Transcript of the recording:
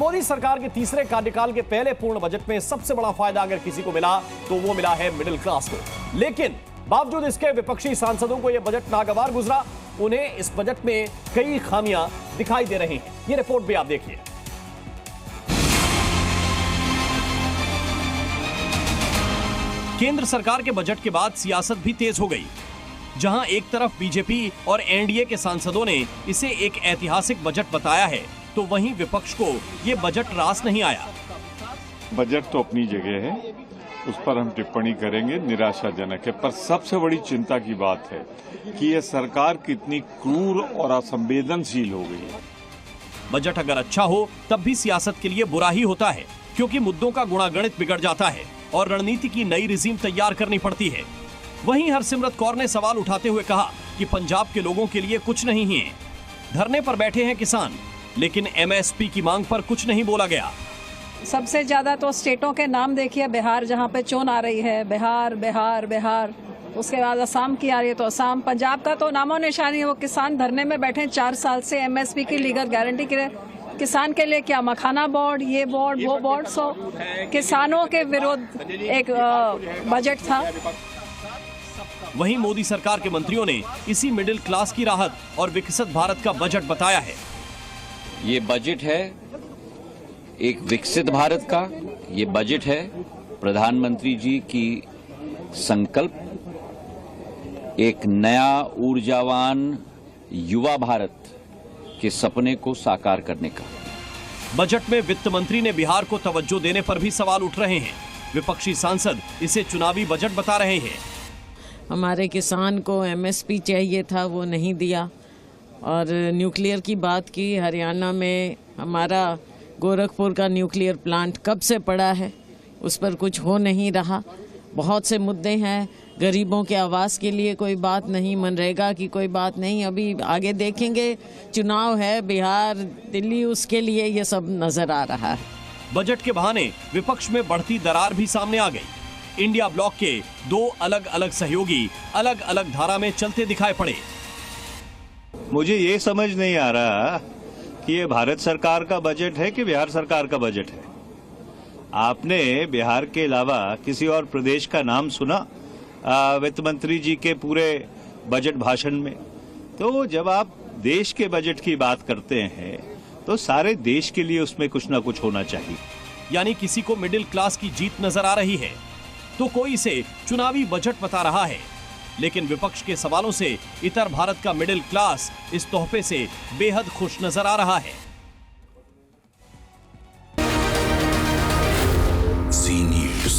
मोदी सरकार के तीसरे कार्यकाल के पहले पूर्ण बजट में सबसे बड़ा फायदा अगर किसी को मिला तो वो मिला है मिडिल क्लास को। लेकिन बावजूद इसके विपक्षी सांसदों को यह बजट नागवार गुजरा। उन्हें इस बजट में कई खामियां दिखाई दे रही हैं। ये रिपोर्ट भी आप देखिए। केंद्र सरकार के बजट के बाद सियासत भी तेज हो गई। जहां एक तरफ बीजेपी और एनडीए के सांसदों ने इसे एक ऐतिहासिक बजट बताया है, तो वहीं विपक्ष को ये बजट रास नहीं आया। बजट तो अपनी जगह है, उस पर हम टिप्पणी करेंगे, निराशाजनक है। पर सबसे बड़ी चिंता की बात है कि यह सरकार कितनी क्रूर और असंवेदनशील हो गई है। बजट अगर अच्छा हो तब भी सियासत के लिए बुरा ही होता है, क्योंकि मुद्दों का गुणागणित बिगड़ जाता है और रणनीति की नई रिजीम तैयार करनी पड़ती है। वहीं हरसिमरत कौर ने सवाल उठाते हुए कहा कि पंजाब के लोगों के लिए कुछ नहीं है। धरने पर बैठे हैं किसान, लेकिन एमएसपी की मांग पर कुछ नहीं बोला गया। सबसे ज्यादा तो स्टेटों के नाम देखिए, बिहार जहाँ पे चोन आ रही है, बिहार बिहार बिहार, उसके बाद असम की आ रही है तो असम, पंजाब का तो नामो निशानी है। वो किसान धरने में बैठे 4 साल से एमएसपी की लीगल गारंटी के लिए। किसान के लिए क्या मखाना बोर्ड, ये बोर्ड, वो बोर्ड, सो किसानों के विरुद्ध एक बजट था। वहीं मोदी सरकार के मंत्रियों ने इसी मिडिल क्लास की राहत और विकसित भारत का बजट बताया है। ये बजट है एक विकसित भारत का, ये बजट है प्रधानमंत्री जी की संकल्प, एक नया ऊर्जावान युवा भारत के सपने को साकार करने का। बजट में वित्त मंत्री ने बिहार को तवज्जो देने पर भी सवाल उठ रहे हैं। विपक्षी सांसद इसे चुनावी बजट बता रहे हैं। हमारे किसान को एमएसपी चाहिए था, वो नहीं दिया। और न्यूक्लियर की बात की, हरियाणा में हमारा गोरखपुर का न्यूक्लियर प्लांट कब से पड़ा है, उस पर कुछ हो नहीं रहा। बहुत से मुद्दे हैं, गरीबों के आवास के लिए कोई बात नहीं, मनरेगा की कोई बात नहीं। अभी आगे देखेंगे, चुनाव है बिहार, दिल्ली, उसके लिए ये सब नजर आ रहा है। बजट के बहाने विपक्ष में बढ़ती दरार भी सामने आ गई। इंडिया ब्लॉक के 2 अलग अलग सहयोगी अलग अलग धारा में चलते दिखाई पड़े। मुझे ये समझ नहीं आ रहा कि ये भारत सरकार का बजट है कि बिहार सरकार का बजट है। आपने बिहार के अलावा किसी और प्रदेश का नाम सुना वित्त मंत्री जी के पूरे बजट भाषण में? तो जब आप देश के बजट की बात करते हैं तो सारे देश के लिए उसमें कुछ ना कुछ होना चाहिए। यानी किसी को मिडिल क्लास की जीत नजर आ रही है तो कोई इसे चुनावी बजट बता रहा है। लेकिन विपक्ष के सवालों से इतर भारत का मिडिल क्लास इस तोहफे से बेहद खुश नजर आ रहा है। Zee News।